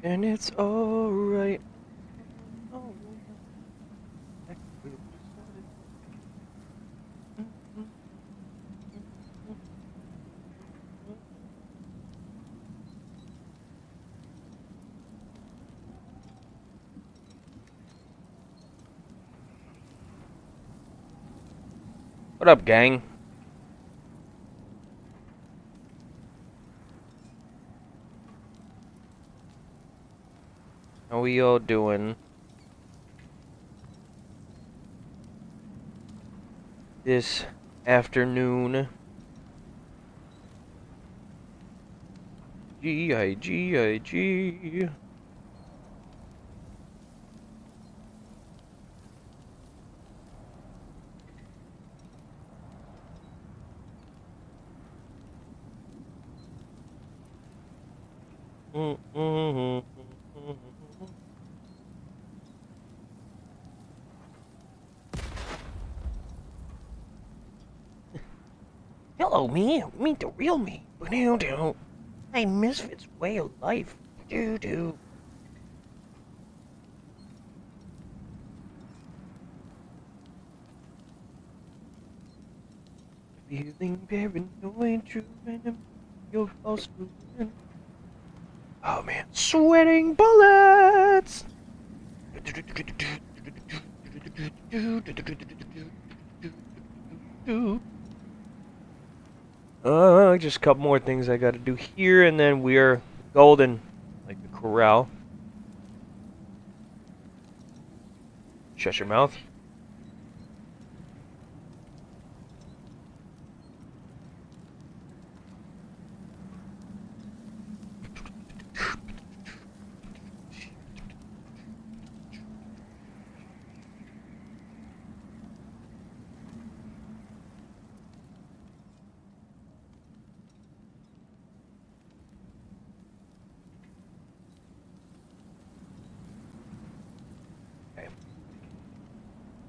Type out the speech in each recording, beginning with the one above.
And it's alright. Oh, what up, gang? How we all doing this afternoon? G-I-G-I-G. Hello, me. Meet the real me. Do. Hey, Misfits way of life. Do. Feeling paranoid, true venom. Your false movement. Oh man, sweating bullets. Just a couple more things I gotta do here, and then we're golden, like the corral. Shut your mouth.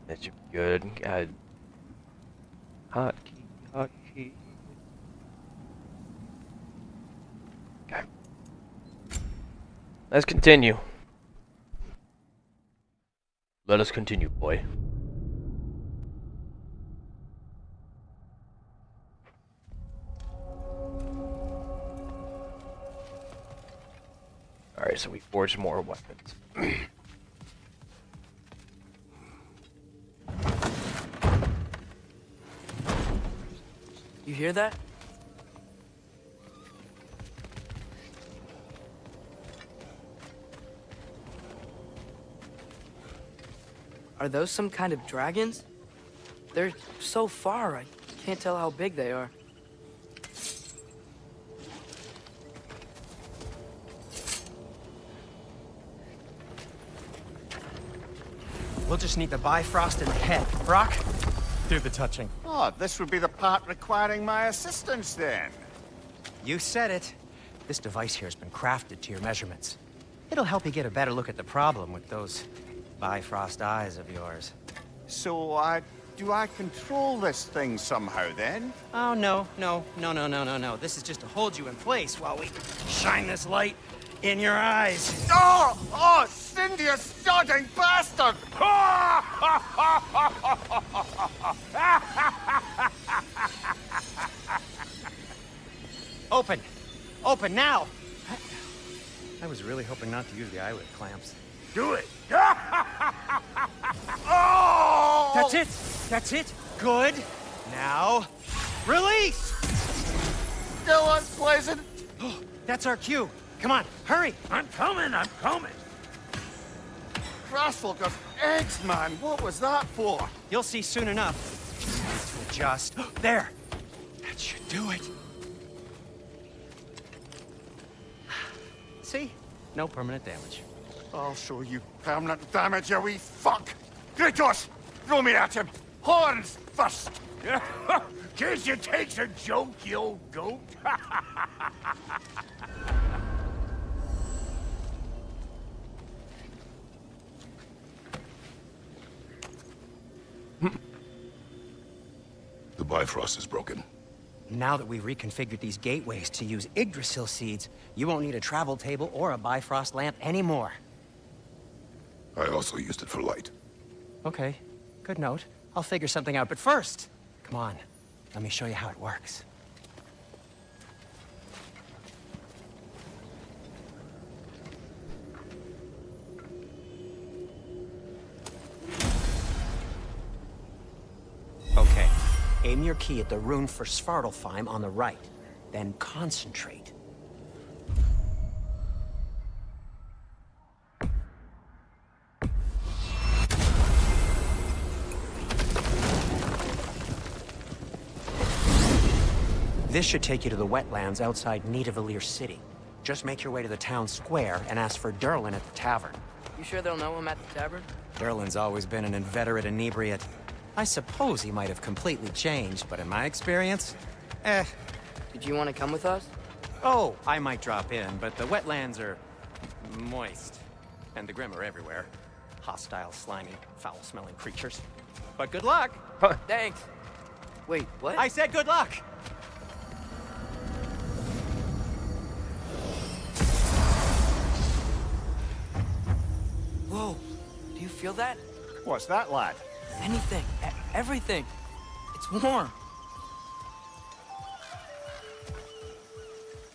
That should be good. God. Hot key. Okay. Let's continue. Let us continue, boy. Alright, so we forged more weapons. You hear that? Are those some kind of dragons? They're so far, I can't tell how big they are. We'll just need the Bifrost in the head. Brock, do the touching. Oh, this would be the part requiring my assistance, then. You said it. This device here has been crafted to your measurements. It'll help you get a better look at the problem with those Bifrost eyes of yours. So, do I control this thing somehow, then? Oh, no. This is just to hold you in place while we shine this light in your eyes. Oh, Cindy, you sodding bastard! Open now! I was really hoping not to use the eyelid clamps. Do it! Oh! That's it! Good! Now, release! Still unpleasant. That's our cue. Come on, hurry! I'm coming! Crosswalker's eggs, man. What was that for? You'll see soon enough. To adjust. There! That should do it. See? No permanent damage. I'll show you permanent damage, you wee fuck! Kratos! Throw me at him! Horns first! Guess you takes a joke, you old goat. The Bifrost is broken. Now that we've reconfigured these gateways to use Yggdrasil seeds, you won't need a travel table or a Bifrost lamp anymore. I also used it for light. Okay, good note. I'll figure something out, but first, come on, let me show you how it works. Okay, aim your key at the rune for Svartalfheim on the right, then concentrate. This should take you to the wetlands outside Nidavellir City. Just make your way to the town square and ask for Durlin at the tavern. You sure they'll know him at the tavern? Durlin's always been an inveterate inebriate. I suppose he might have completely changed, but in my experience, Did you want to come with us? Oh, I might drop in, but the wetlands are moist. And the Grim are everywhere. Hostile, slimy, foul-smelling creatures. But good luck! Thanks. Wait, what? I said good luck! Whoa, do you feel that? What's that, lad? Anything, everything. It's warm.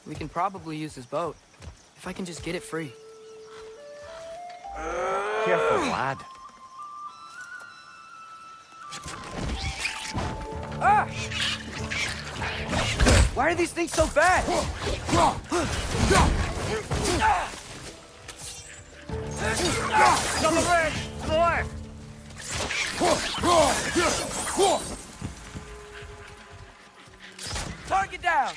We can probably use this boat, if I can just get it free. Careful, lad. Ah! Why are these things so bad? On the ledge! To the left! Target down!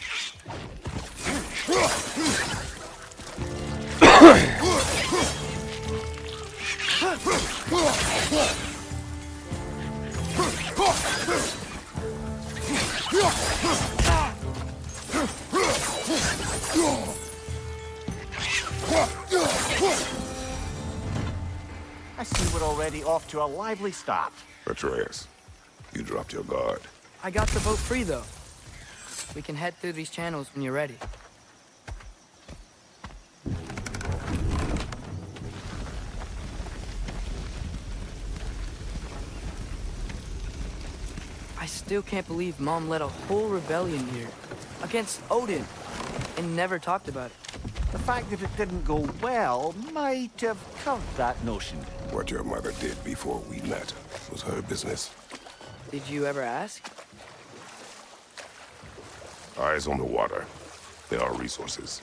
I see we're already off to a lively start. Atreus, you dropped your guard. I got the boat free, though. We can head through these channels when you're ready. I still can't believe Mom led a whole rebellion here against Odin and never talked about it. The fact that it didn't go well might have covered that notion. What your mother did before we met was her business. Did you ever ask? Eyes on the water. There are resources.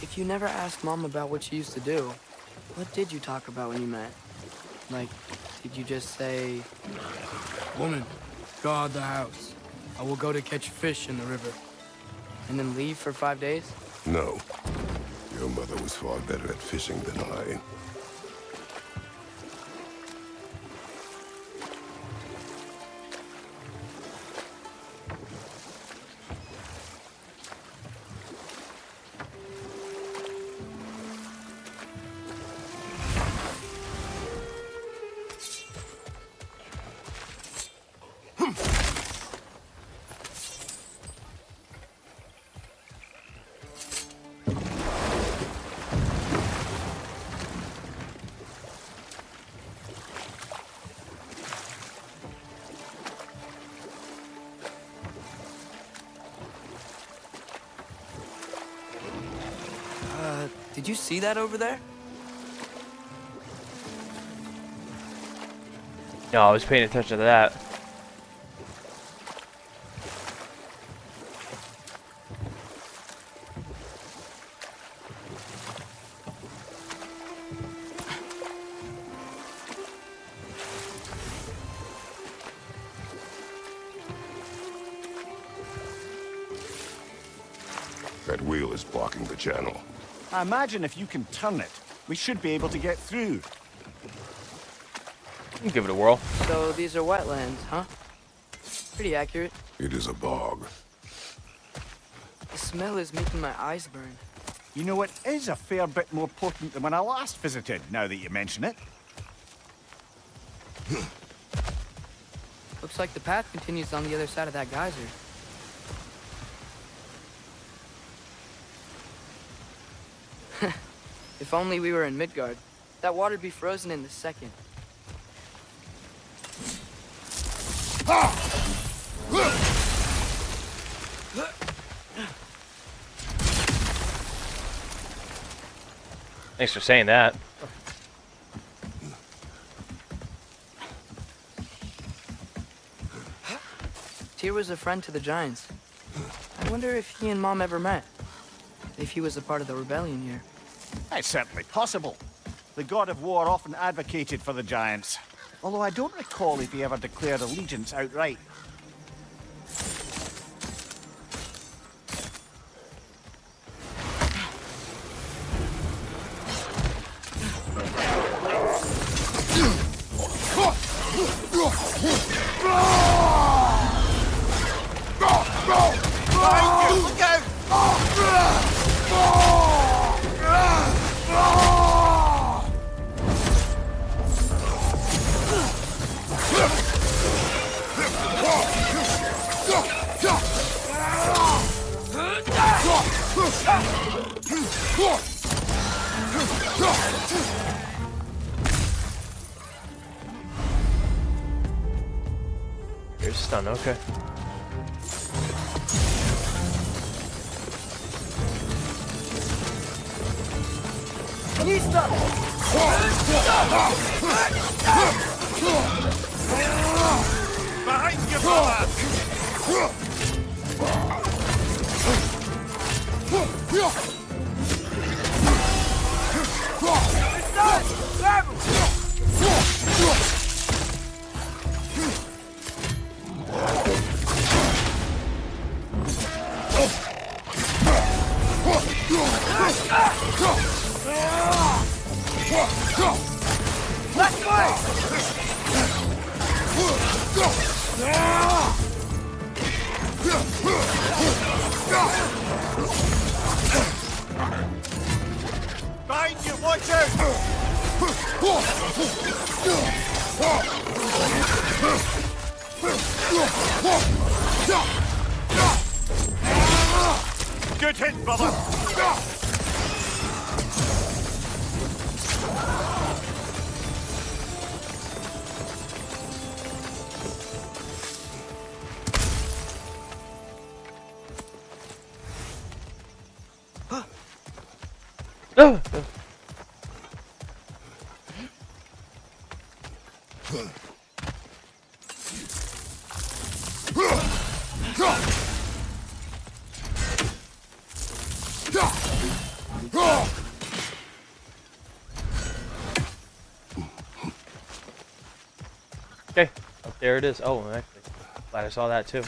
If you never asked Mom about what she used to do, what did you talk about when you met? Like, did you just say, "Woman, guard the house. I will go to catch fish in the river," and then leave for 5 days? No. Your mother was far better at fishing than I. Did you see that over there? No, I was paying attention to that. That wheel is blocking the channel. I imagine if you can turn it, we should be able to get through. You can give it a whirl. So these are wetlands, huh? Pretty accurate. It is a bog. The smell is making my eyes burn. You know, it is a fair bit more potent than when I last visited, now that you mention it. Looks like the path continues on the other side of that geyser. If only we were in Midgard. That water'd be frozen in the second. Thanks for saying that. Tyr was a friend to the Giants. I wonder if he and Mom ever met. If he was a part of the rebellion here. It's certainly possible. The god of war often advocated for the Giants. Although I don't recall if he ever declared allegiance outright. Here's stun, okay. Behind you, brother! Behind you, watch out! Good hit, brother! Oh! Okay, up there it is. Oh, actually, glad I saw that too.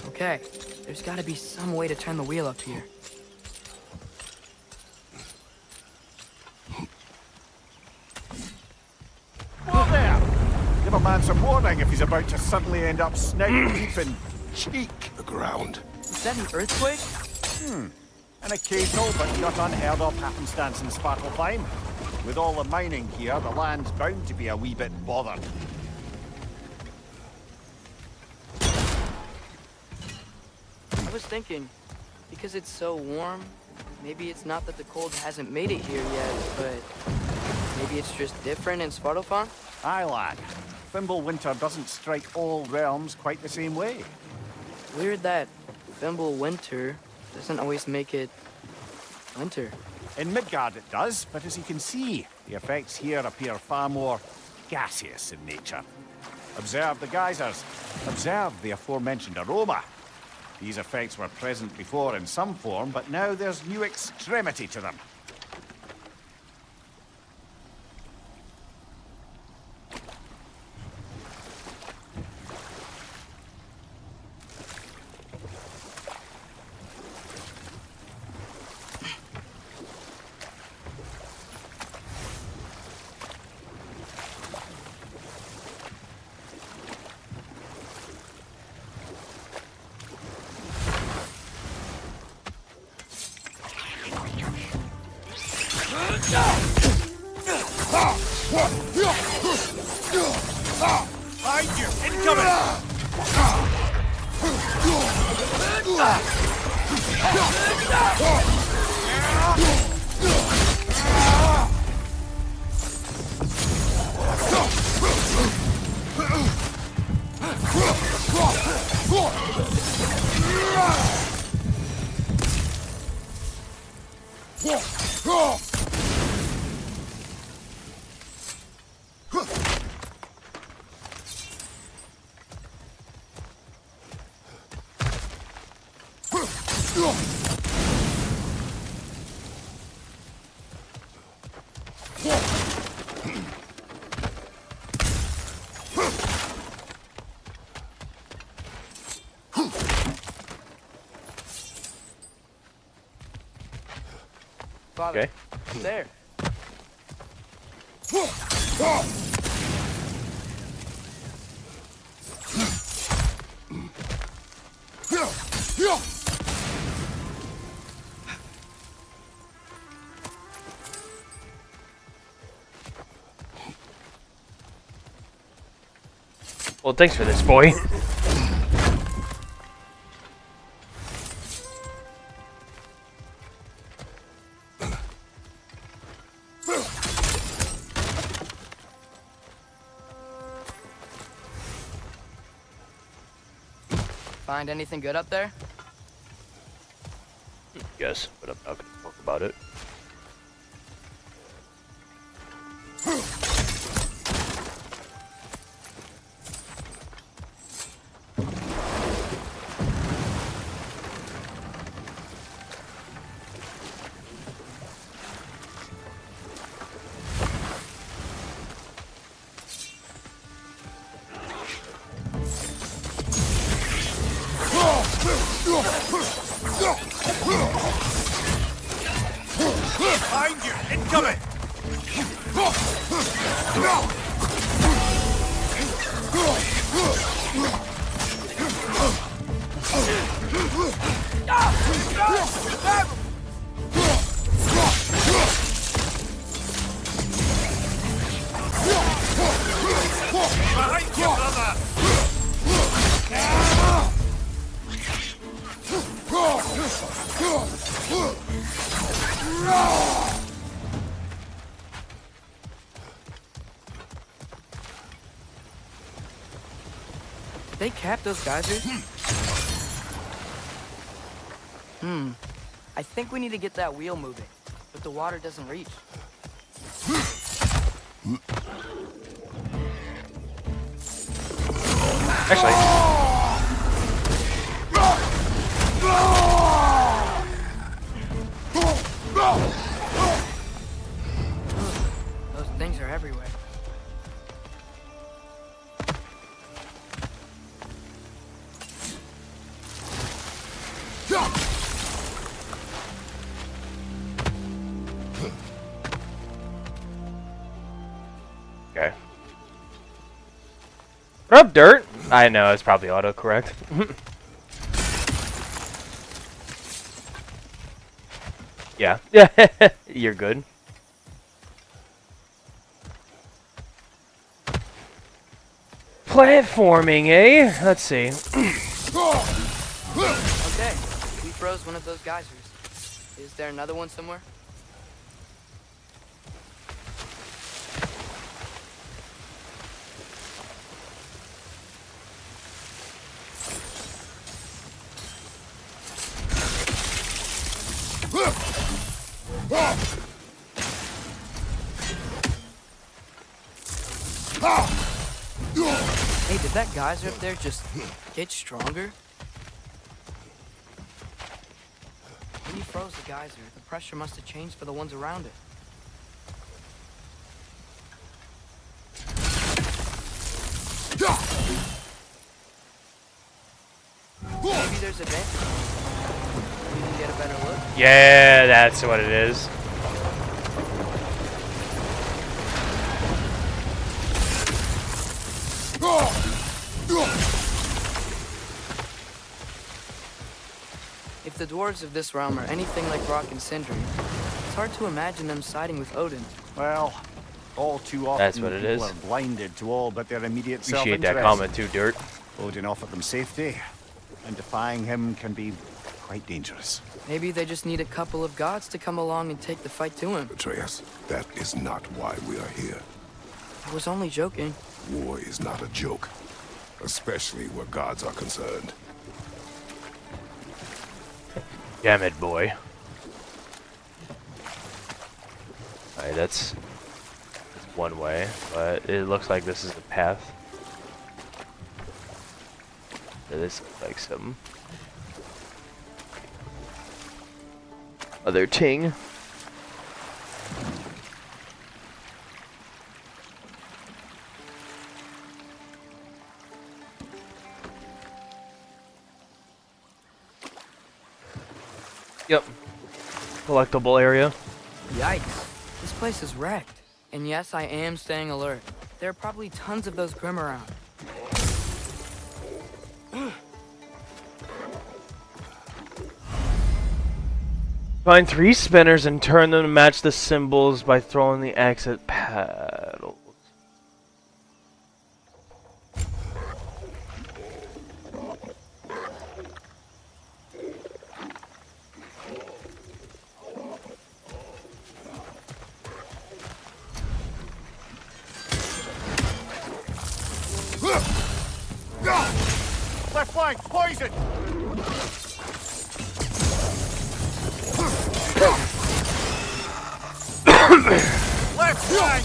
Okay, there's gotta be some way to turn the wheel up here. Whoa there! Give a man some warning if he's about to suddenly end up snout deep in cheek. The ground. Is that an earthquake? An occasional but not unheard of happenstance in Svartalfheim. With all the mining here, the land's bound to be a wee bit bothered. I was thinking, because it's so warm, maybe it's not that the cold hasn't made it here yet, but maybe it's just different in Svartalfheim? Aye, lad. Thimble winter doesn't strike all realms quite the same way. Weird that Thimble winter doesn't always make it winter. In Midgard it does, but as you can see, The effects here appear far more gaseous in nature. Observe the geysers. Observe the aforementioned aroma. These effects were present before in some form, but now there's new extremity to them. Behind you! Incoming! Father, Okay. there. Well, thanks for this, boy. Find anything good up there? Yes, but I'm not gonna talk about it. Behind you! Incoming! Behind you, brother! Did they cap those geysers? I think we need to get that wheel moving, but the water doesn't reach. Actually, Those things are everywhere. okay. What up, dirt? I know, it's probably autocorrect. Yeah. Yeah, you're good. Platforming, eh? Let's see. Okay, we froze one of those geysers. Is there another one somewhere? that geyser up there just get stronger? When you froze the geyser, the pressure must have changed for the ones around it. Maybe there's a vent. We can get a better look. Yeah, that's what it is. If the dwarves of this realm are anything like Rock and Sindri, it's hard to imagine them siding with Odin. Well, all too often That's what it people is. are blinded to all but their immediate Appreciate self-interest. that comment too, Dirt. Odin offered them safety, and defying him can be quite dangerous. Maybe they just need a couple of gods to come along and take the fight to him. Atreus, that is not why we are here. I was only joking. War is not a joke, especially where gods are concerned. Damn it, boy. Alright, that's one way, but it looks like this is the path. This looks like some other ting. Yep. Collectible area. Yikes. This place is wrecked. And yes, I am staying alert. There are probably tons of those Grim around. Find 3 spinners and turn them to match the symbols by throwing the exit paddles. Left flank, poison! Left flank!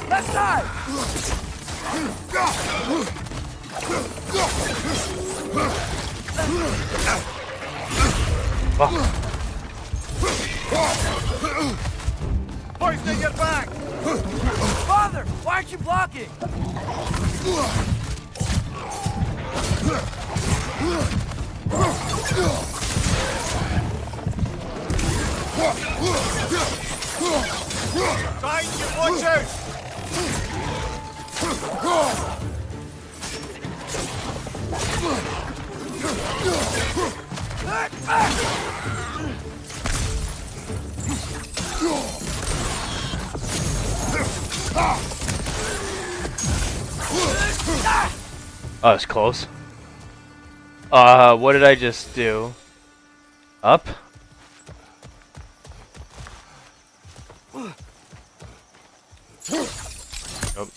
Left side! Poisoning your back! Father, why aren't you blocking? Behind you, watch out! Oh, it's close. What did I just do? Up? Nope.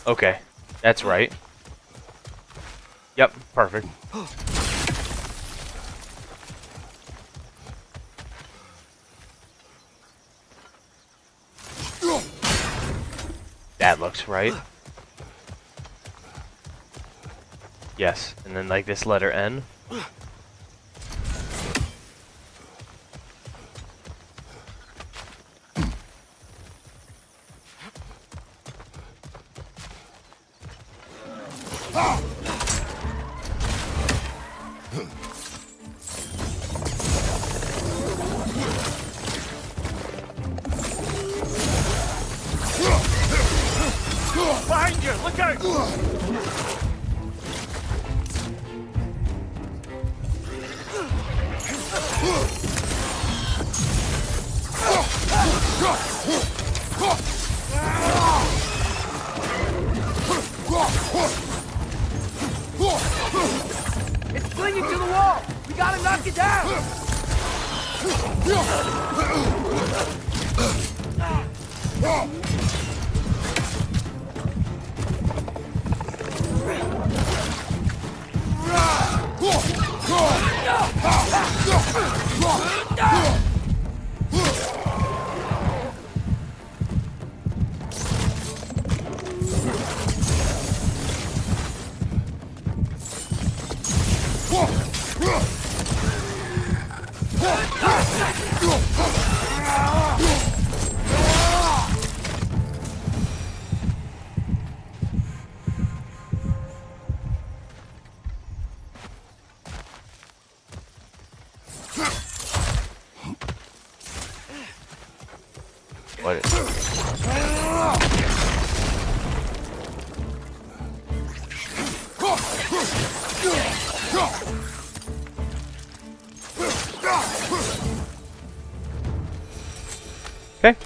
Okay, that's right. Yep, perfect. That looks right. Yes, and then like this letter N. Behind you, look out! gotta knock it down! What? Okay.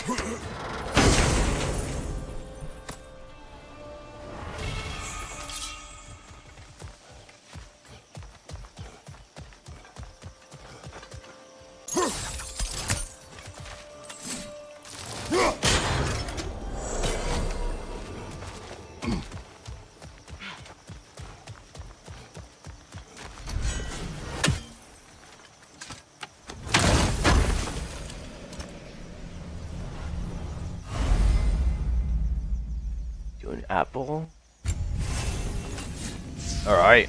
Do an apple. All right.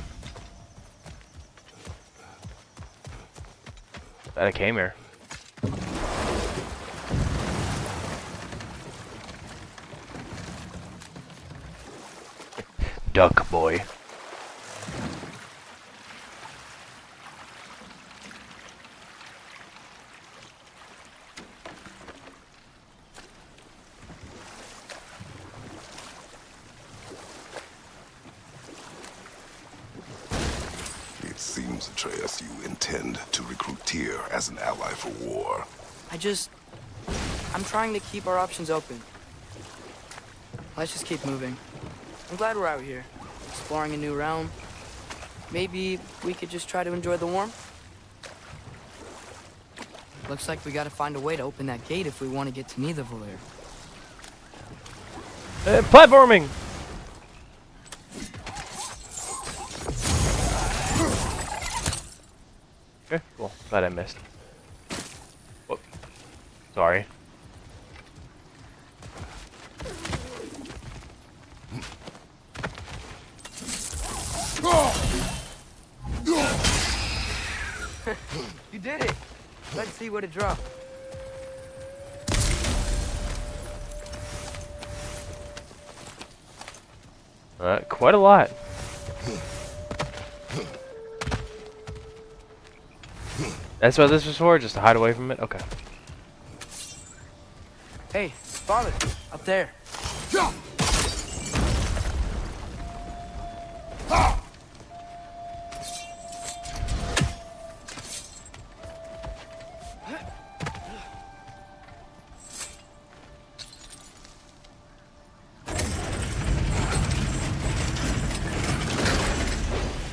Glad I came here. Duck boy. It seems, Atreus, you intend to recruit Tyr as an ally for war. I'm trying to keep our options open. Let's just keep moving. I'm glad we're out here, exploring a new realm. Maybe we could just try to enjoy the warmth? Looks like we gotta find a way to open that gate if we want to get to Nidavellir. Platforming! Okay, cool. Glad I missed. Whoop. Sorry. You did it! Let's see what it dropped. Quite a lot. That's what this was for? Just to hide away from it? Okay. Hey, father, up there.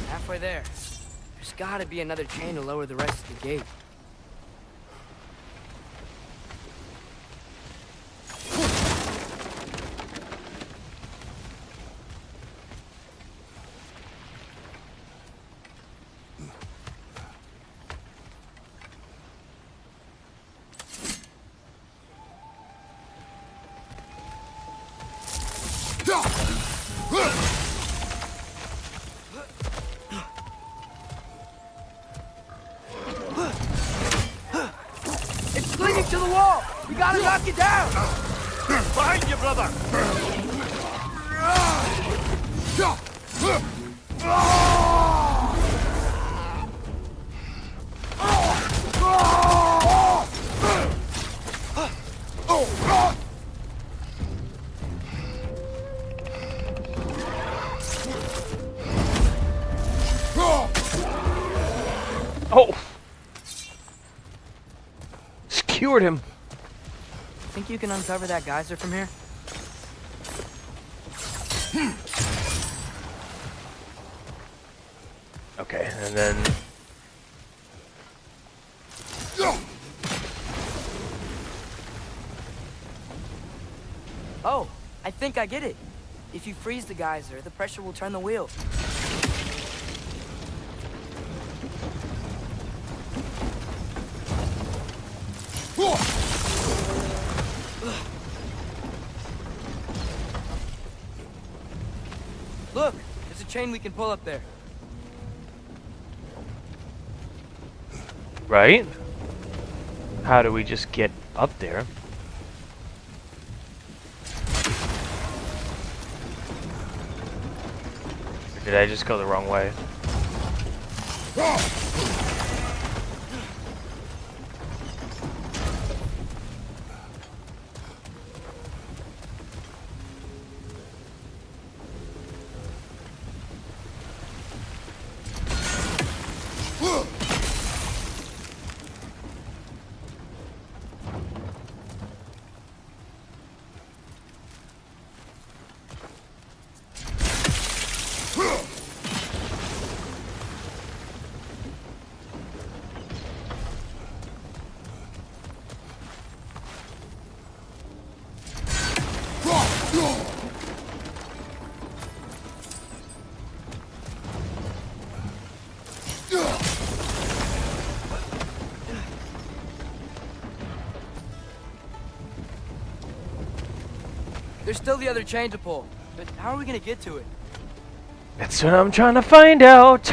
Halfway there. There's gotta be another chain to lower the rest of the gate. It's clinging to the wall! We gotta knock it down! Behind you, brother! Oh! Skewered him. Think you can uncover that geyser from here? Okay, and then Oh, I think I get it. If you freeze the geyser, the pressure will turn the wheel. Look, there's a chain we can pull up there. Right? How do we just get up there? Or did I just go the wrong way? There's still the other chain to pull, but how are we gonna get to it? That's what I'm trying to find out.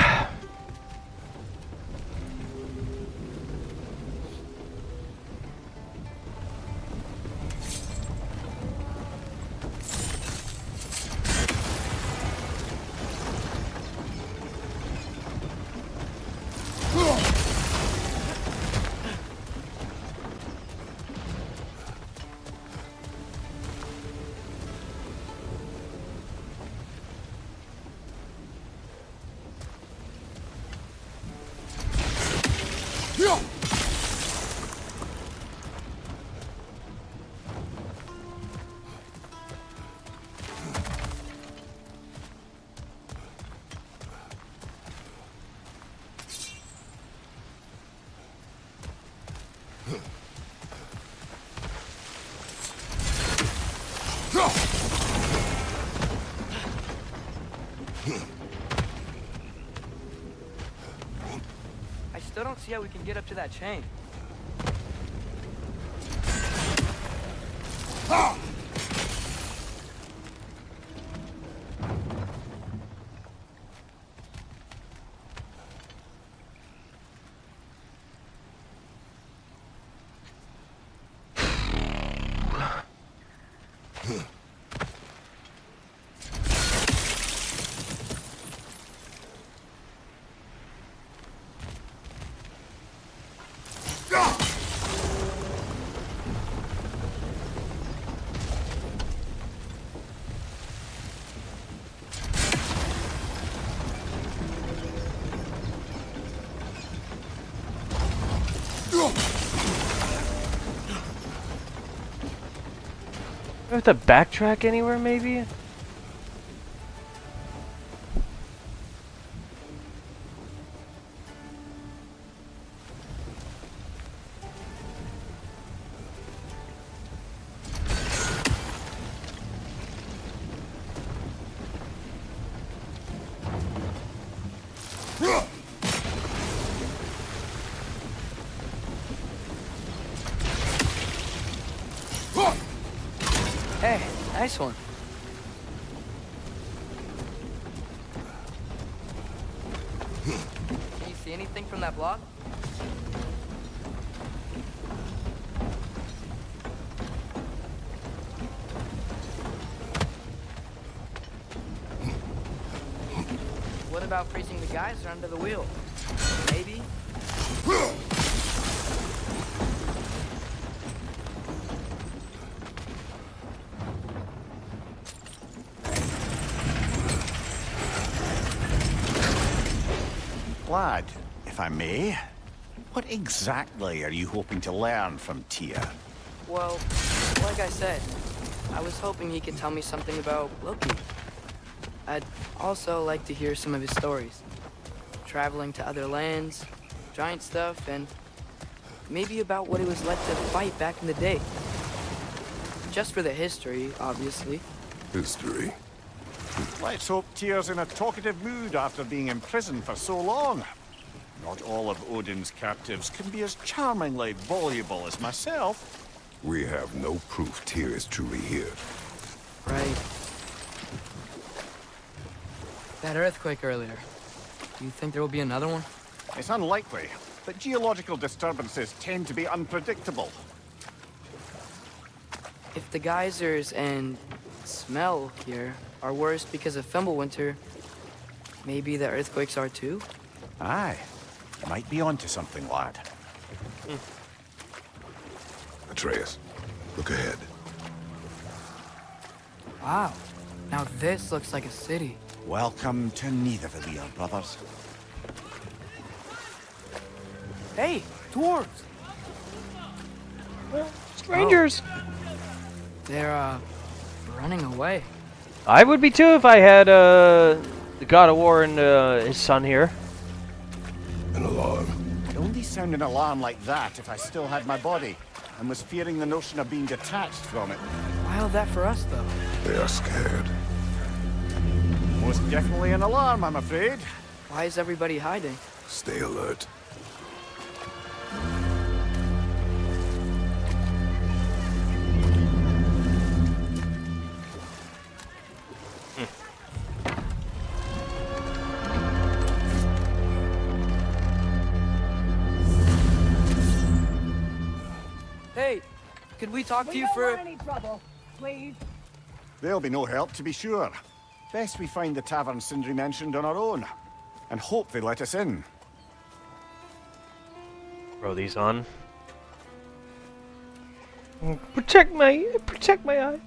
I still don't see how we can get up to that chain. Do I have to backtrack anywhere, maybe? Hey, nice one. Can you see anything from that block? What about freezing the geyser under the wheel? Maybe? Lad, if I may, what exactly are you hoping to learn from Tia? Well, like I said, I was hoping he could tell me something about Loki. I'd also like to hear some of his stories. Traveling to other lands, giant stuff, and maybe about what it was like to fight back in the day. just for the history, obviously. History. Let's hope Tyr's in a talkative mood after being imprisoned for so long. Not all of Odin's captives can be as charmingly voluble as myself. We have no proof Tyr is truly here. Right. That earthquake earlier. Do you think there will be another one? It's unlikely, but geological disturbances tend to be unpredictable. If the geysers and smell here are worse because of Fimbulwinter, maybe the earthquakes are too? Aye. Might be onto something, lad. Atreus, look ahead. Wow. Now this looks like a city. Welcome to Nidavellir, brothers. Hey, dwarves! Strangers. They're, running away. I would be too if I had the God of War and his son here. An alarm. I'd only sound an alarm like that if I still had my body, and was fearing the notion of being detached from it. Wild that for us, though. They are scared. Most definitely an alarm, I'm afraid. Why is everybody hiding? Stay alert. Hey, could we talk to you for... any trouble, please. There'll be no help, to be sure. Best we find the tavern Sindri mentioned on our own, and hope they let us in. Throw these on. Protect my eyes.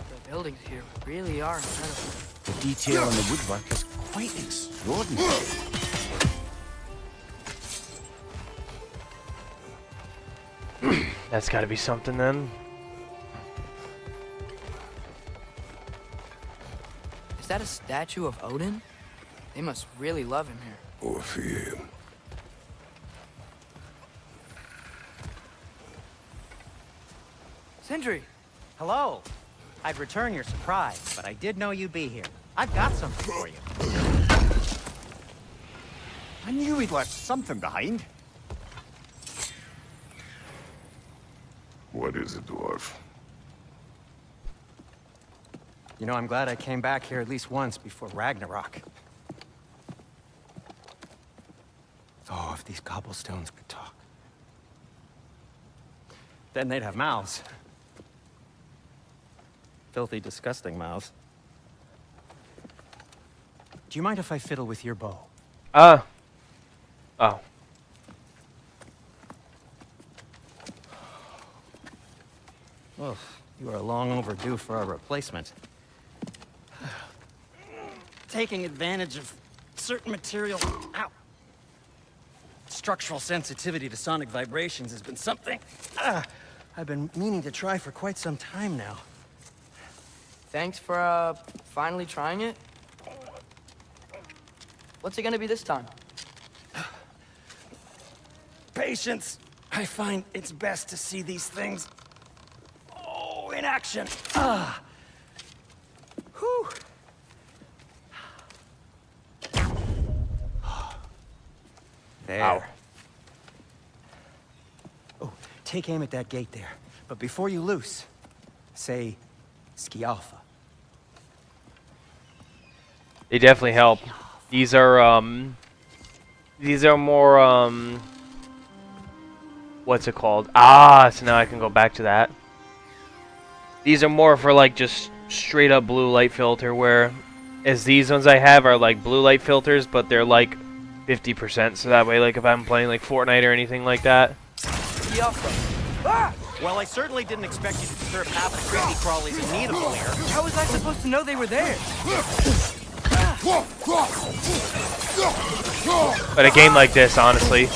The buildings here really are incredible. The detail in the woodwork is quite extraordinary. That's got to be something then. Is that a statue of Odin? They must really love him here. Or fear him. Sindri! Hello. I'd return your surprise, but I did know you'd be here. I've got something for you. I knew he'd left something behind. What is it, dwarf? You know, I'm glad I came back here at least once before Ragnarok. Oh, if these cobblestones could talk. Then they'd have mouths. Filthy, disgusting mouths. Do you mind if I fiddle with your bow? Oh. Well, you are long overdue for a replacement. Taking advantage of certain material. Ow! Structural sensitivity to sonic vibrations has been something I've been meaning to try for quite some time now. Thanks for, finally trying it. What's it gonna be this time? Patience. I find it's best to see these things in action. Whew. There. Ow. Oh, take aim at that gate there. But before you loose, say Skialfa. They definitely help. These are more what's it called? So now I can go back to that. These are more for like just straight up blue light filter, where as these ones I have are like blue light filters, but they're like 50%, so that way like if I'm playing like Fortnite or anything like that. Well, I certainly didn't expect you to disturb half the creepy crawlies in need of here. How was I supposed to know they were there? But a game like this, honestly.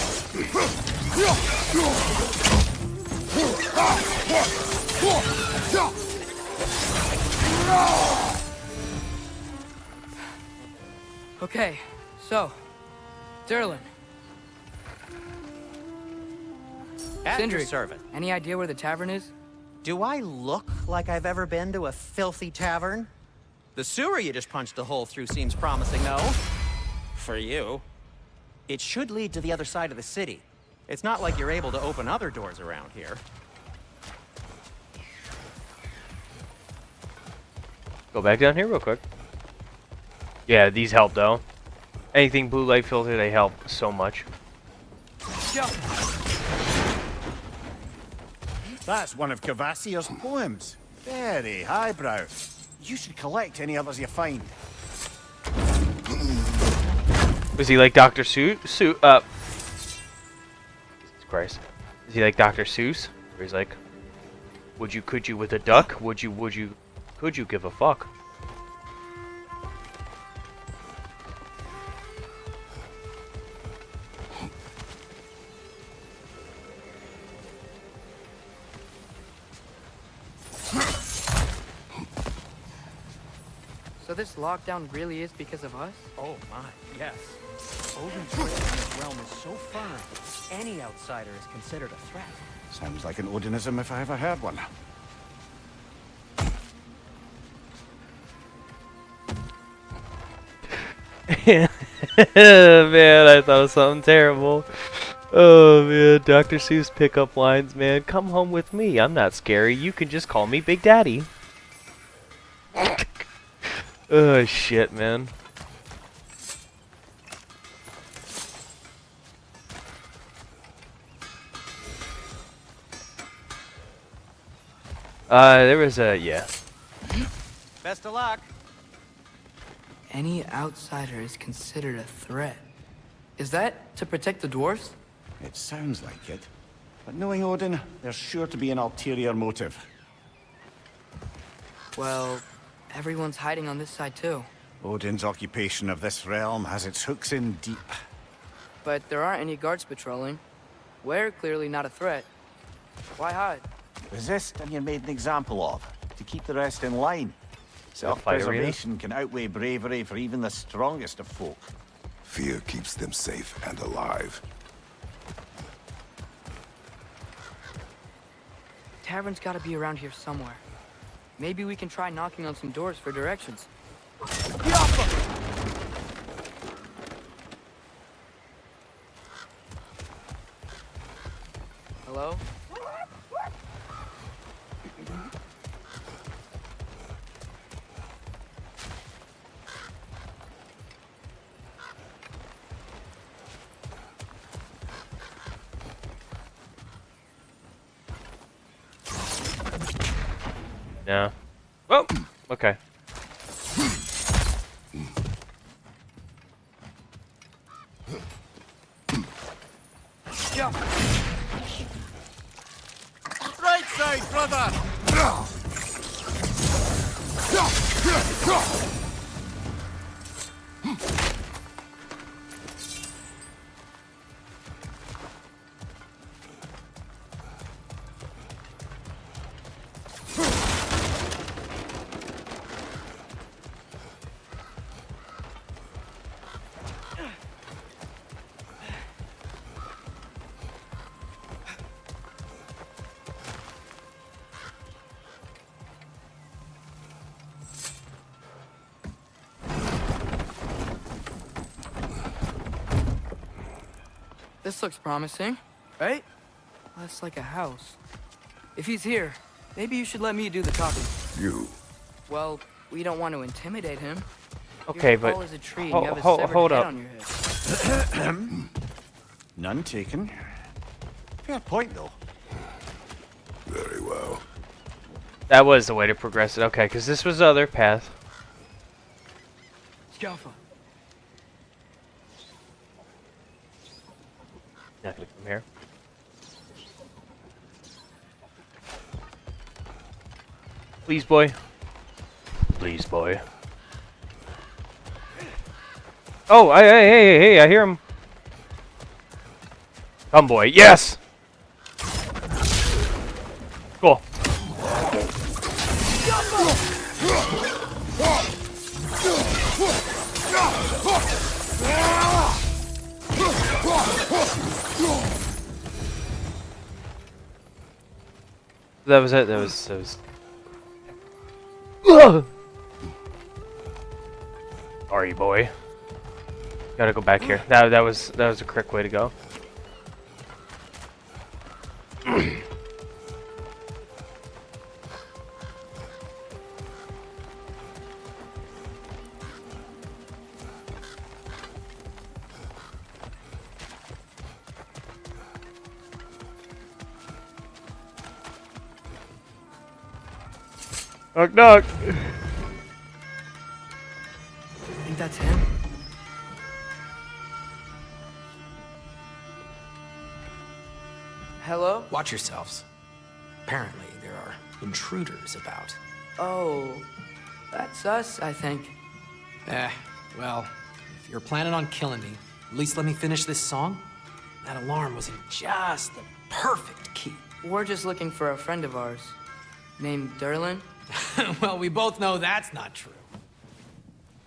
Okay, so, Durlin. At your Sindri, servant. any idea where the tavern is? Do I look like I've ever been to a filthy tavern? The sewer you just punched a hole through seems promising, though. For you. It should lead to the other side of the city. It's not like you're able to open other doors around here. Go back down here real quick. Yeah, these help though. Anything blue light filter, they help so much. That's one of Cavassier's poems. Very highbrow. You should collect any others you find. Was he like Dr. Seuss? Jesus Christ. Is he like Dr. Seuss? Where he's like, could you with a duck? Could you give a fuck? So this lockdown really is because of us? Oh my, yes. Odin's grip in this realm is so firm, any outsider is considered a threat. Sounds like an Odinism if I ever heard one. Man, I thought of something terrible. Oh man, Dr. Seuss pickup lines, man. Come home with me. I'm not scary. You can just call me Big Daddy. Oh shit, man. There was a yeah. Best of luck. Any outsider is considered a threat. Is that to protect the dwarves? It sounds like it. But knowing Odin, there's sure to be an ulterior motive. Well, everyone's hiding on this side too. Odin's occupation of this realm has its hooks in deep. But there aren't any guards patrolling. We're clearly not a threat. Why hide? Resist and you're made an example of, to keep the rest in line. Self-preservation can outweigh bravery for even the strongest of folk. Fear keeps them safe and alive. Tavern's gotta be around here somewhere. Maybe we can try knocking on some doors for directions. Hello? No. Oh, okay. Right side, brother! This looks promising, right? That's like a house. If he's here, maybe you should let me do the talking. You. Well, we don't want to intimidate him. Okay, You're but tall as a tree and you have a severed hold head up. on your head. None taken. Fair point, though. Very well. That was the way to progress it. Okay, because this was the other path. Scalfa. Not gonna come here. Please, boy. Please, boy. Oh, hey, I hear him. Come, boy. Yes! Cool. That was it. That was. Ugh! Sorry, boy. Gotta go back here. That was a correct way to go. Knock knock. I think that's him. Hello? Watch yourselves. Apparently, there are intruders about. Oh, that's us, I think. Well, if you're planning on killing me, at least let me finish this song. That alarm was in just the perfect key. We're just looking for a friend of ours named Derlin. Well, we both know that's not true.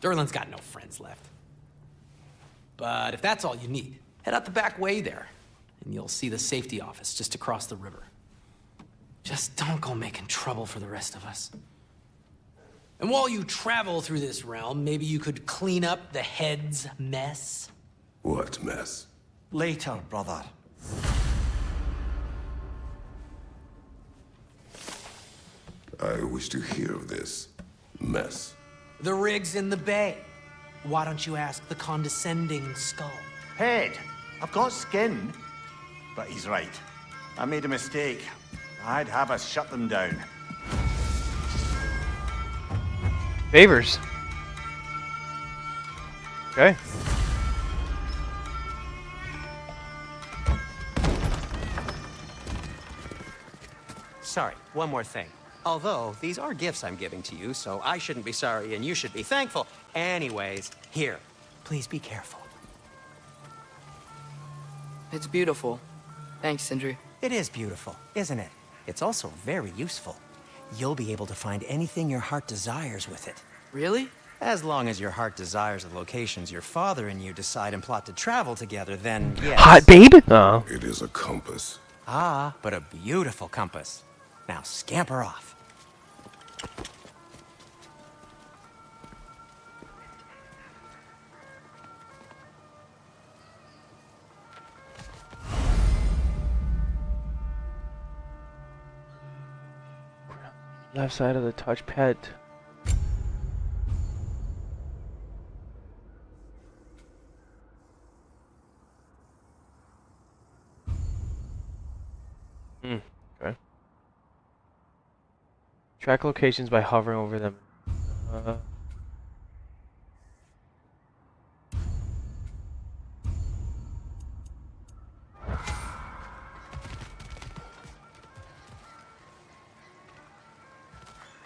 Derlin's got no friends left. But if that's all you need, head out the back way there, and you'll see the safety office just across the river. Just don't go making trouble for the rest of us. And while you travel through this realm, maybe you could clean up the head's mess? What mess? Later, brother. I wish to hear of this mess. The rig's in the bay. Why don't you ask the condescending skull? Head, I've got skin. But he's right. I made a mistake. I'd have us shut them down. Favors. Okay. Sorry, one more thing. Although, these are gifts I'm giving to you, so I shouldn't be sorry and you should be thankful. Anyways, here. Please be careful. It's beautiful. Thanks, Sindri. It is beautiful, isn't it? It's also very useful. You'll be able to find anything your heart desires with it. Really? As long as your heart desires the locations your father and you decide and plot to travel together, then yes. Hot babe? Oh. It is a compass. Ah, but a beautiful compass. Now scamper off. Left side of the touchpad. Okay. Track locations by hovering over them.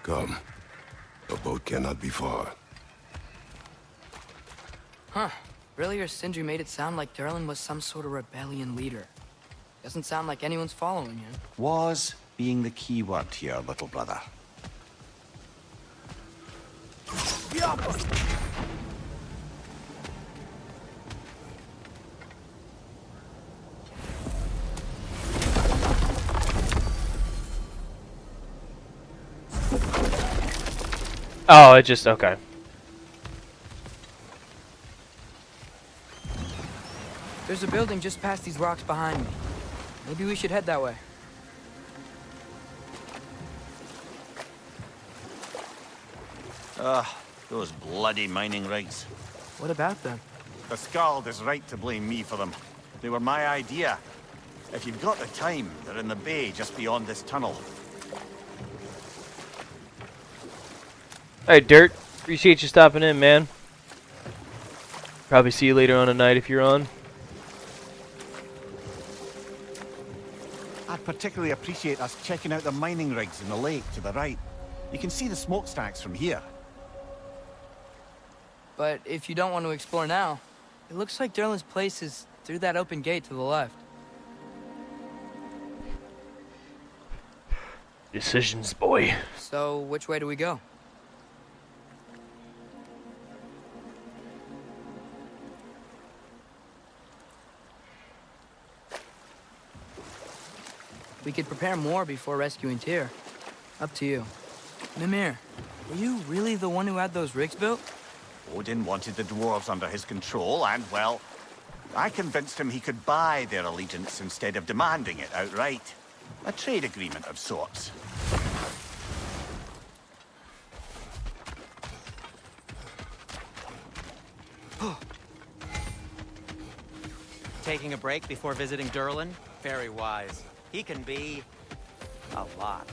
Come. A boat cannot be far. Huh. Earlier, Sindri made it sound like Derlin was some sort of rebellion leader. Doesn't sound like anyone's following him. Was being the key word here, little brother. Oh, it just okay. There's a building just past these rocks behind me. Maybe we should head that way. Those bloody mining rigs. What about them? The Skald is right to blame me for them. They were my idea. If you've got the time, they're in the bay just beyond this tunnel. Hey, Dirt. Appreciate you stopping in, man. Probably see you later on tonight if you're on. I'd particularly appreciate us checking out the mining rigs in the lake to the right. You can see the smokestacks from here. But if you don't want to explore now, it looks like Derlin's place is through that open gate to the left. Decisions, boy. So, which way do we go? We could prepare more before rescuing Tyr. Up to you. Mimir, were you really the one who had those rigs built? Odin wanted the dwarves under his control, and, well, I convinced him he could buy their allegiance instead of demanding it outright. A trade agreement of sorts. Taking a break before visiting Durlin? Very wise. He can be a lot.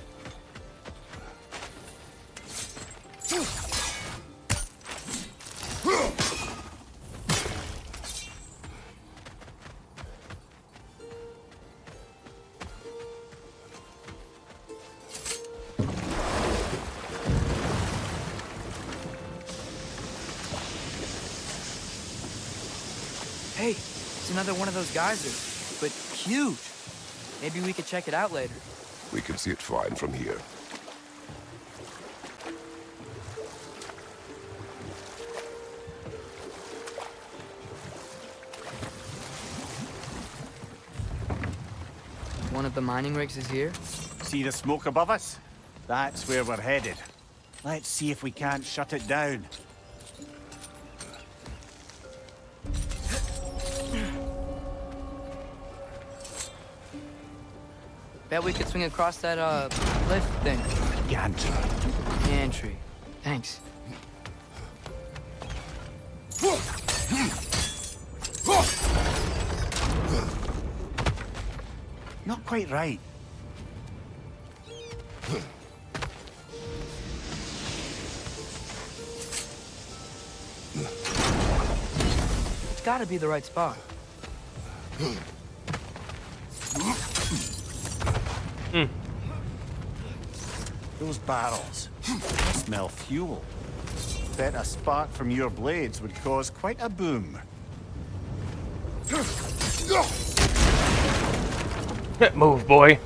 Hey, it's another one of those geysers, but huge. Maybe we could check it out later. We can see it fine from here. One of the mining rigs is here. See the smoke above us? That's where we're headed. Let's see if we can't shut it down. Bet we could swing across that, lift thing. Gantry. Gantry. Thanks. Not quite right. It's gotta be the right spot. Those barrels. They smell fuel. Bet a spark from your blades would cause quite a boom. Move, boy.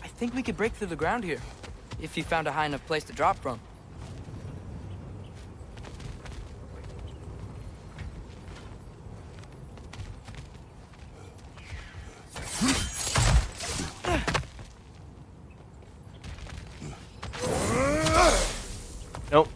I think we could break through the ground here, if you found a high enough place to drop from. Nope.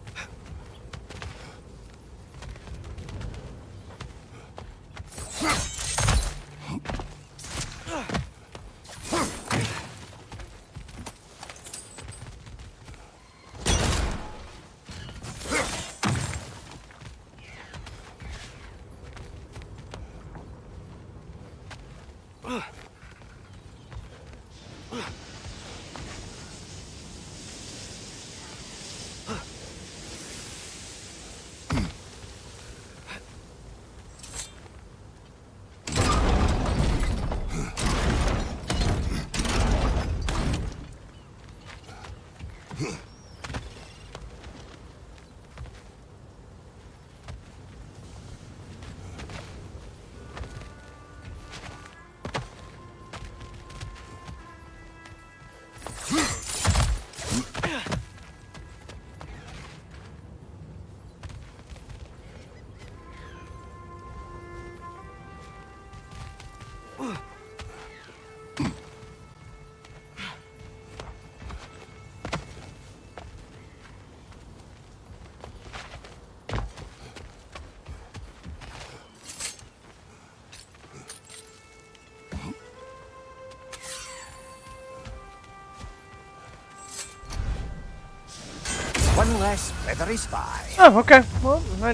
One less feathery spy. Oh, okay. Well, I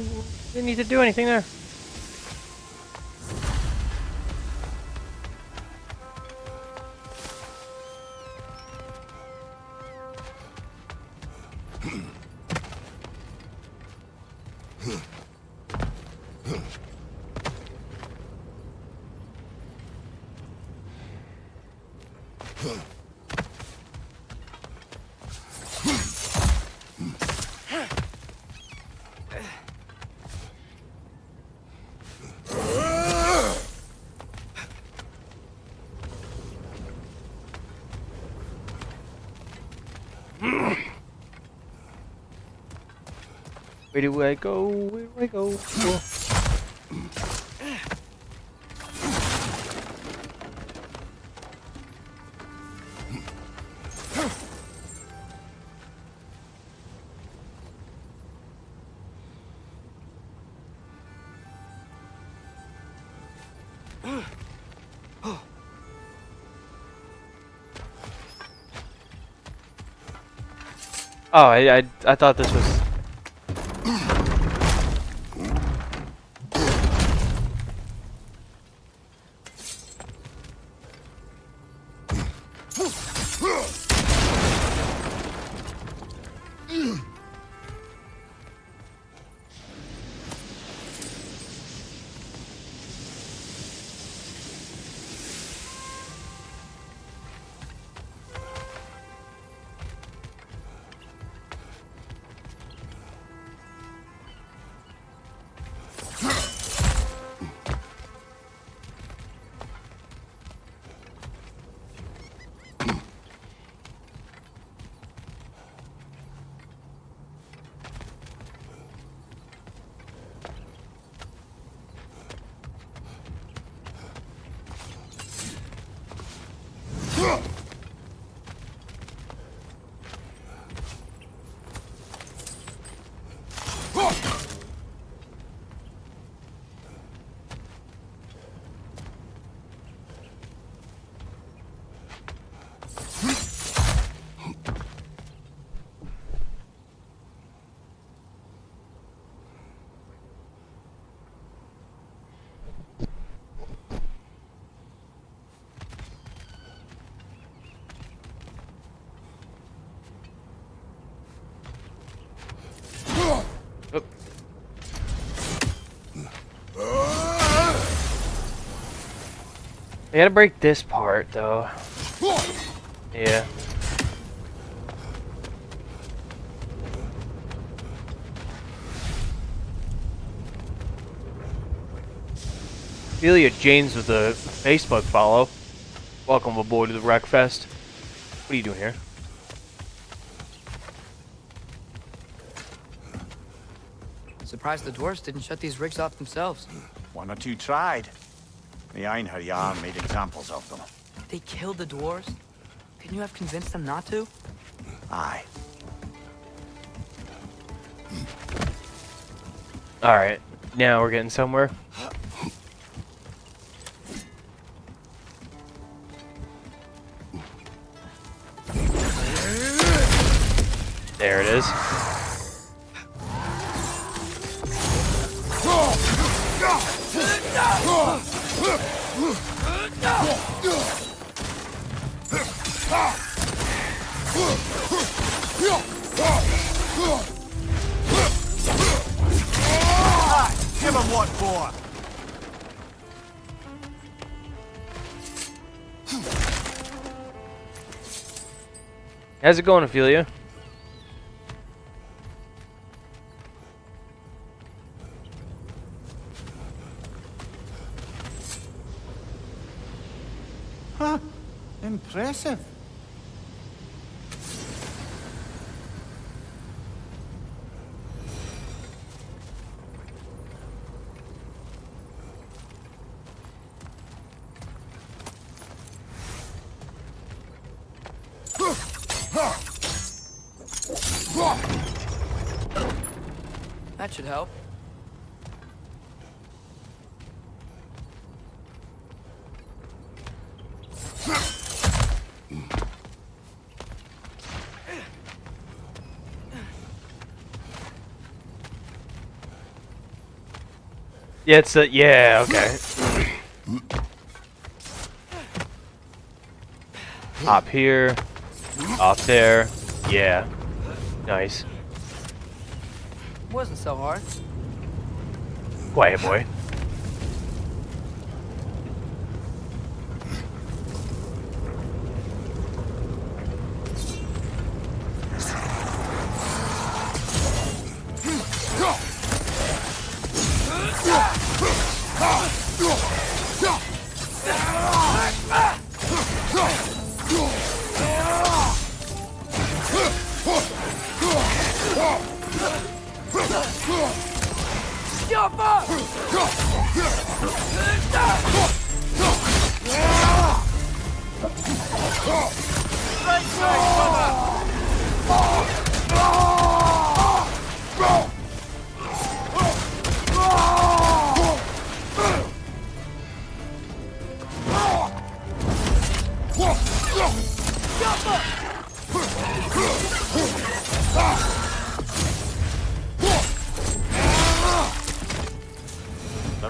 didn't need to do anything there. Where do I go? Where do I go? Whoa. Oh, I thought this was. Oop. I gotta break this part though. Yeah. Celia James with the Facebook follow. Welcome aboard to the Wreckfest. What are you doing here? Surprised the dwarves didn't shut these rigs off themselves. One or two tried. The Einherjar made examples of them. They killed the dwarves? Couldn't you have convinced them not to? Aye. Alright, now we're getting somewhere. There it is. Give him what for? How's it going, Ophelia? Huh? Impressive. That should help. Yeah, it's a, yeah, okay. Hop here, off there, yeah, nice. Wasn't so hard. Quiet boy.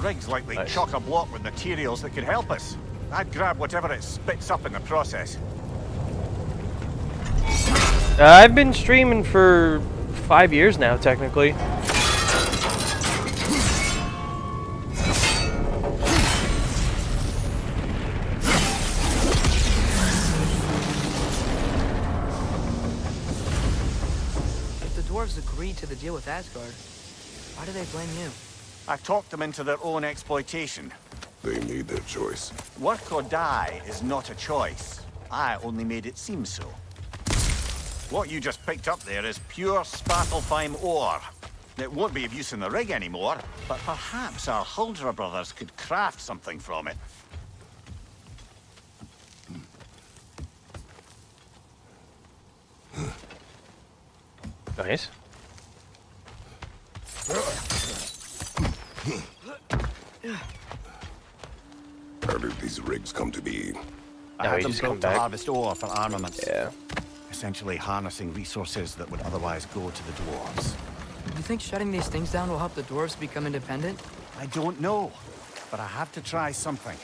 The rig's likely Nice. chock-a-block with materials that could help us. I'd grab whatever it spits up in the process. I've been streaming for 5 years now, technically. If the dwarves agreed to the deal with Asgard, why do they blame you? I talked them into their own exploitation. They made their choice. Work or die is not a choice. I only made it seem so. What you just picked up there is pure Svartalfheim ore. It won't be of use in the rig anymore, but perhaps our Huldra brothers could craft something from it. Nice. How did these rigs come to be? I Now had you them just come built to back. harvest ore for armaments. Yeah. Essentially harnessing resources that would otherwise go to the dwarves. You think shutting these things down will help the dwarves become independent? I don't know, but I have to try something.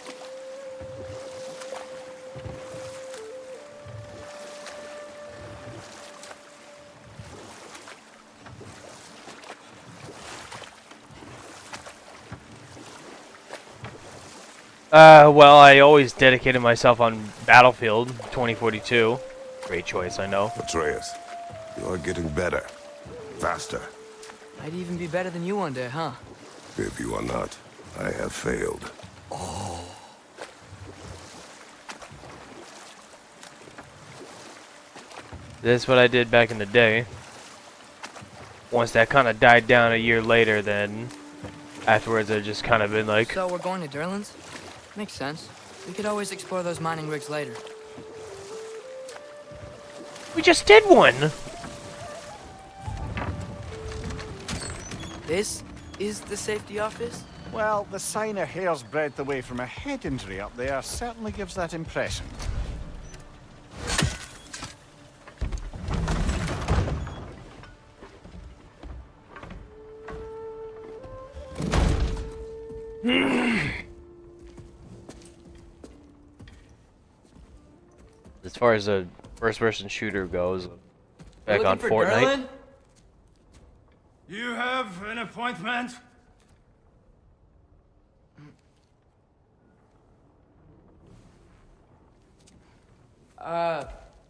Well, I always dedicated myself on Battlefield 2042. Great choice, I know. Atreus, you are getting better. Faster. I'd even be better than you one day, huh? If you are not, I have failed. That's what I did back in the day. Once that kind of died down a year later, then afterwards I've just kind of been like, So we're going to Durlin's? Makes sense. We could always explore those mining rigs later. we just did one! This is the safety office? Well, the sign a hair's breadth away from a head injury up there certainly gives that impression. As far as a first-person shooter goes, back Looking on for Fortnite. Durlin? You have an appointment?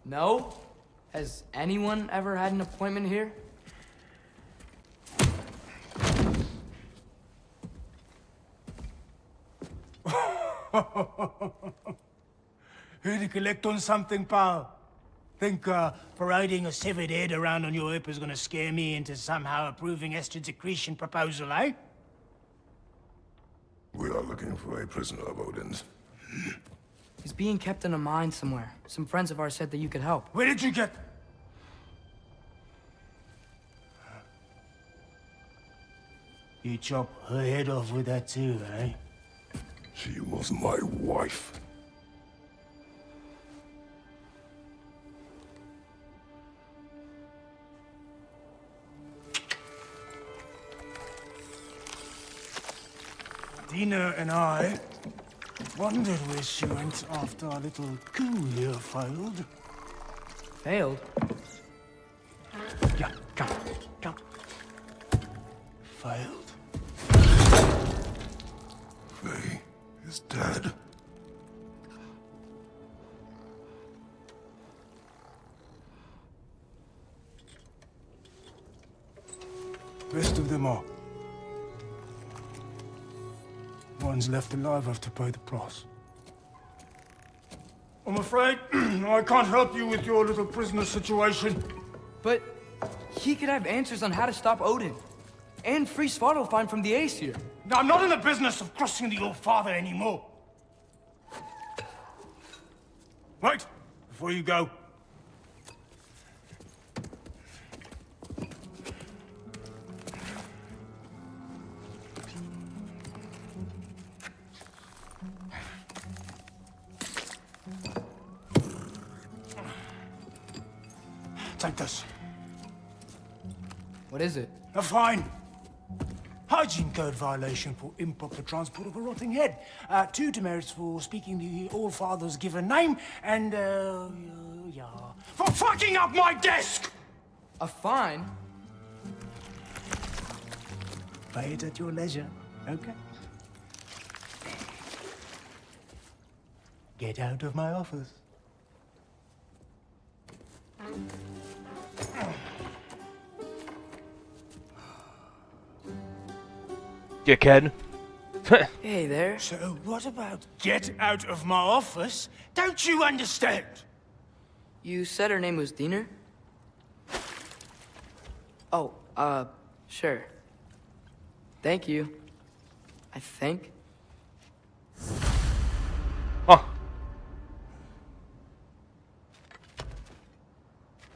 No? Has anyone ever had an appointment here? Here to collect on something, pal? Think parading a severed head around on your hip is gonna scare me into somehow approving Estrid's accretion proposal, eh? We are looking for a prisoner of Odin's. He's being kept in a mine somewhere. Some friends of ours said that you could help. Where did you get... You chop her head off with that too, eh? She was my wife. Dina and I wondered where she went after our little coup here failed. Failed? Yeah, come. Failed. Faye is dead. Rest of them are. One's left alive have to pay the price. I'm afraid I can't help you with your little prisoner situation. But he could have answers on how to stop Odin. And free Svartalfheim from the Aesir. Now, I'm not in the business of crossing the old father anymore. Wait, before you go. Take this. What is it? A fine. Hygiene code violation for improper transport of a rotting head. 2 demerits for speaking the All-Father's given name, and, yeah, for fucking up my desk! A fine? Pay it at your leisure, okay? Get out of my office. Dickhead. Hey there. So what about get out of my office? Don't you understand? You said her name was Diener? Oh, sure. Thank you. I think. Huh.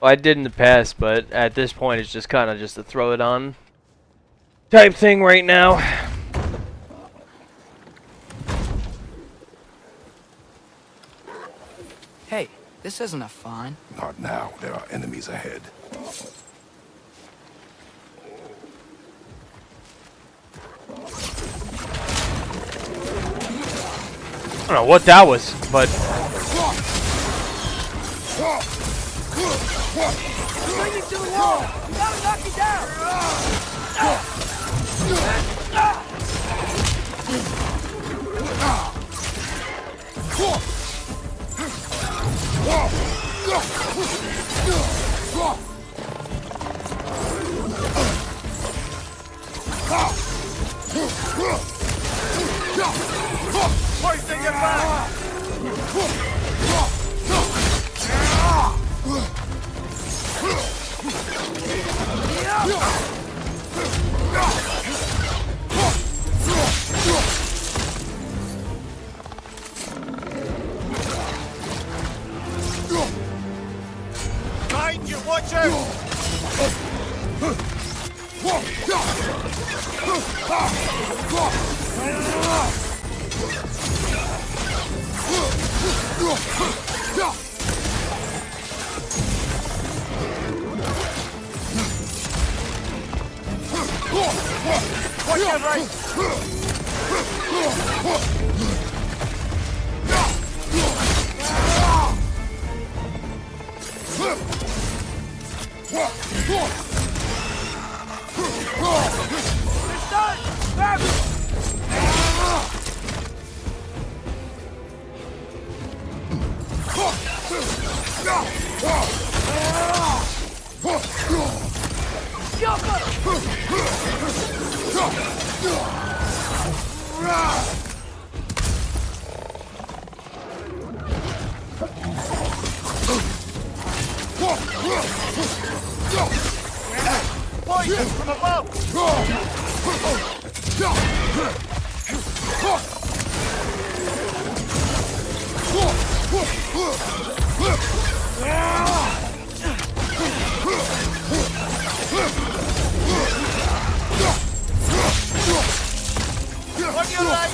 Well, I did in the past, but at this point it's just kind of just to throw it on type thing right now. Hey, this isn't a fine. Not now. There are enemies ahead. I don't know what that was, but Bring you to the wall! We gotta knock you down! Hoisting it back! Behind you, watch out! Watch your right! Poison from above! On your right!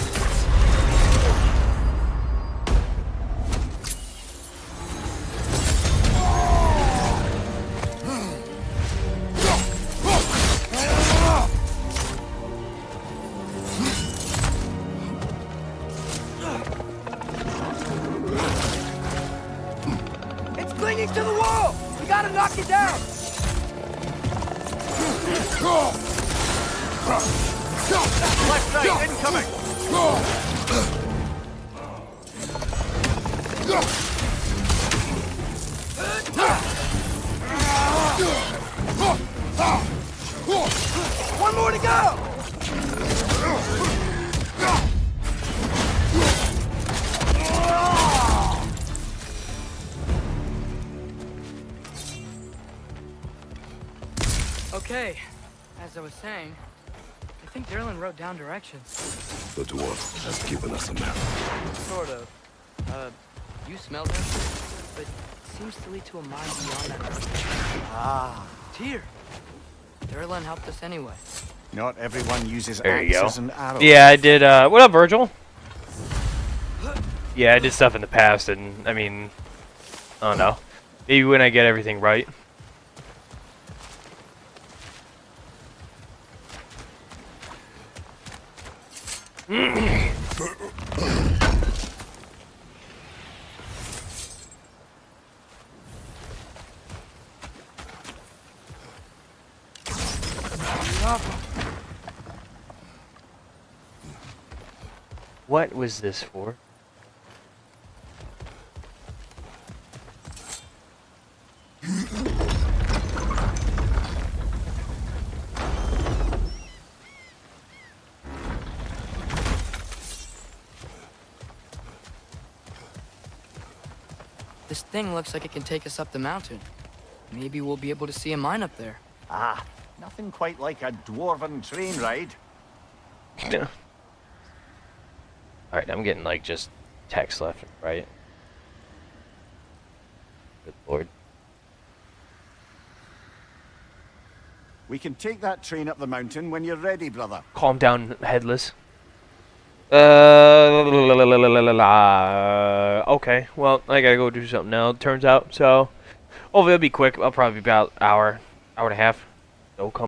It's clinging to the wall! We gotta knock it down! Left side, incoming! One more to go! Okay, as I was saying, I think Derlin wrote down directions. The dwarf has given us a map. Sort of. You smelled him? But it seems to lead to a mine beyond that. Ah. Tyr! Derlin helped us anyway. Not everyone uses there you go. axes and arrows. Yeah, I did. What up, Virgil? Yeah, I did stuff in the past, and I mean, I don't know. Maybe when I get everything right. What was this for? This thing looks like it can take us up the mountain. Maybe we'll be able to see a mine up there. Ah, nothing quite like a dwarven train ride. Alright, I'm getting like just text left and right. Good lord. We can take that train up the mountain when you're ready, brother. Calm down, headless. Okay, well, I gotta go do something now, it turns out, so hopefully it'll be quick. I'll probably be about hour and a half. No